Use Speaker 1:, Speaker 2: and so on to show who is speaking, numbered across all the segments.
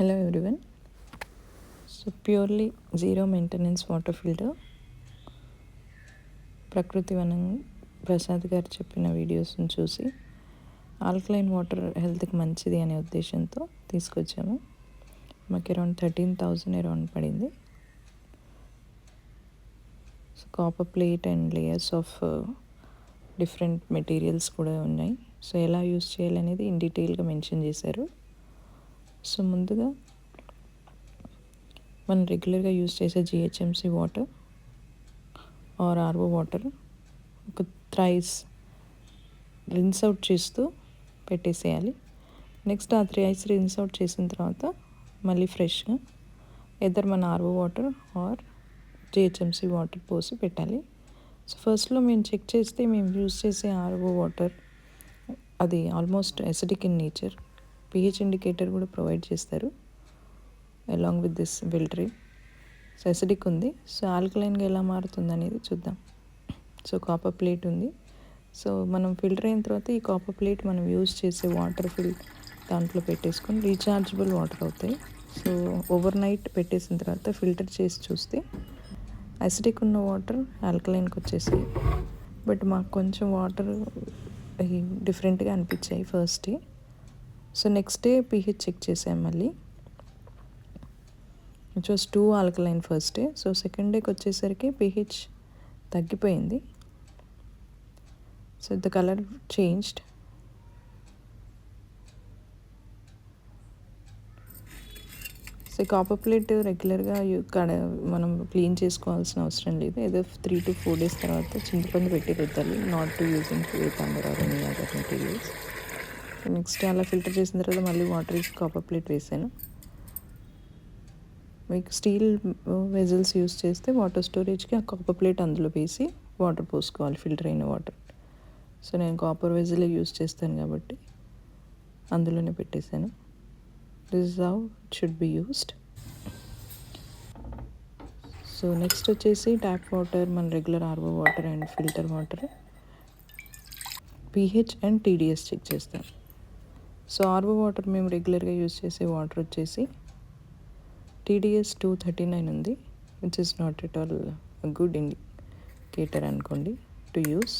Speaker 1: Hello everyone. So purely zero maintenance water filter. ప్రకృతి వనం ప్రసాద్ గారు చెప్పిన వీడియోస్ని చూసి ఆల్కలైన్ వాటర్ హెల్త్కి మంచిది అనే ఉద్దేశంతో తీసుకొచ్చాము. మాకు అరౌండ్ 13,000 అరౌండ్ పడింది. So copper plate and layers of different materials కూడా ఉన్నాయి. సో ఎలా యూస్ చేయాలనేది ఇన్ డీటెయిల్గా మెన్షన్ చేశారు. సో ముందుగా మనం రెగ్యులర్గా యూస్ చేసే GHMC water or RO water ఒక థ్రైస్ రిన్స్ అవుట్ చేస్తూ పెట్టేసేయాలి. నెక్స్ట్ ఆ థ్రైస్ రిన్స్ అవుట్ చేసిన తర్వాత మళ్ళీ ఫ్రెష్గా ఎదర్ మన RO water or GHMC water పోసి పెట్టాలి. సో ఫస్ట్లో మేము చెక్ చేస్తే మేము యూస్ చేసే ఆర్ఓ వాటర్ అది almost acidic in nature. PH indicator కూడా ప్రొవైడ్ చేస్తారు along with this filtering. So acidic ఉంది. సో ఆల్కలైన్గా ఎలా మారుతుంది అనేది చూద్దాం. సో కాపర్ ప్లేట్ ఉంది. సో మనం ఫిల్టర్ అయిన తర్వాత ఈ కాపర్ ప్లేట్ మనం యూజ్ చేసే వాటర్ దాంట్లో పెట్టేసుకొని రీఛార్జబుల్ వాటర్ అవుతాయి. సో ఓవర్ నైట్ పెట్టేసిన తర్వాత ఫిల్టర్ చేసి చూస్తే అసిడిక్ ఉన్న వాటర్ ఆల్కలైన్కి వచ్చేసాయి. బట్ మాకు కొంచెం వాటర్ డిఫరెంట్గా అనిపించాయి first day. So next day pH check చేసాం మళ్ళీ. It was 2 alkaline first day. So second డేకి వచ్చేసరికి పిహెచ్ తగ్గిపోయింది. So the colour changed. So copper plate రెగ్యులర్గా మనం క్లీన్ చేసుకోవాల్సిన అవసరం లేదు. ఏదో 3 to 4 days తర్వాత చింతపండు పెట్టి రుద్దాలి. Not to using Pitambar or any other materials. Next అలా ఫిల్టర్ చేసిన తర్వాత మళ్ళీ వాటర్ వేసి కాపర్ ప్లేట్ వేసాను. మీకు స్టీల్ వెజల్స్ యూస్ చేస్తే వాటర్ స్టోరేజ్కి ఆ కాపర్ ప్లేట్ అందులో వేసి వాటర్ పోసుకోవాలి, ఫిల్టర్ అయిన వాటర్. సో నేను కాపర్ వెజలే యూస్ చేస్తాను కాబట్టి అందులోనే పెట్టేశాను. This is how it should be used. So next వచ్చేసి ట్యాప్ వాటర్, మన regular RO water and filter water pH and TDS check చేస్తాం. సో ఆర్ఓ వాటర్ మేము రెగ్యులర్గా యూస్ చేసే వాటర్ వచ్చేసి టీడీఎస్ 239 ఉంది, which is not at all good indicator అనుకోండి to use.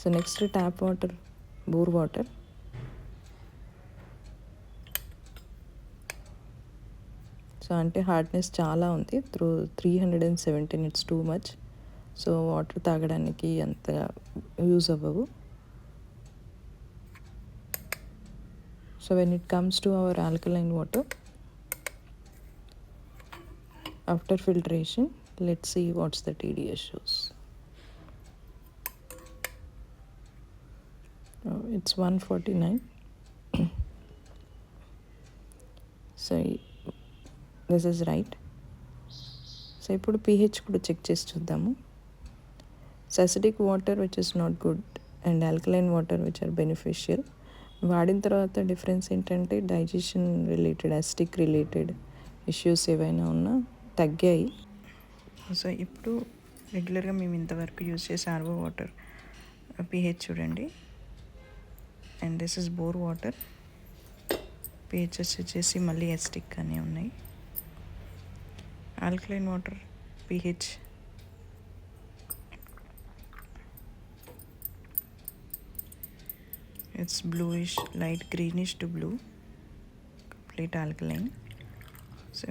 Speaker 1: So next tap water, bore water. So అంటే hardness చాలా ఉంది. 317, it's too much. So water తాగడానికి అంత యూజ్ అవ్వవు. So when it comes to our alkaline water, after filtration, let's see what's the TDS shows. It's 149. So this is right. So ఇప్పుడు pH కూడా check చేసి చూద్దాము. So acidic water which is not good and alkaline water which are beneficial. వాడిన తర్వాత difference ఏంటంటే digestion related, acidic related issues ఏవైనా ఉన్నా తగ్గాయి. సో ఇప్పుడు రెగ్యులర్గా మేము ఇంతవరకు యూజ్ చేసే ఆర్ఓ వాటర్ పిహెచ్ చూడండి. And this is bore water. PHS వచ్చేసి మళ్ళీ అసిడిక్ అనే ఉన్నాయి. Alkaline water pH it's bluish, light greenish to blue, complete alkaline. So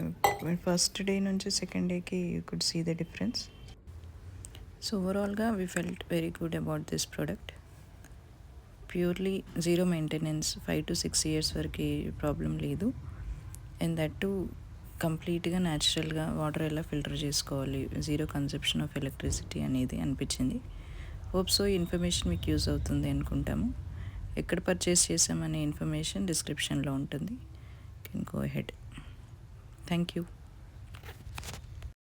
Speaker 1: first day nunchi second day ki you could see the difference. So overall ga we felt very good about this product. Purely zero maintenance, 5 to 6 years variki problem ledu. And that too కంప్లీట్గా న్యాచురల్గా water ఎలా filter చేసుకోవాలి, zero conception of electricity అనేది అనిపించింది. Hope so ఈ information మీకు use అవుతుంది అనుకుంటాము. ఎక్కడ పర్చేస్ చేసామనే ఇన్ఫర్మేషన్ డిస్క్రిప్షన్లో ఉంటుంది. Can go ahead. Thank you.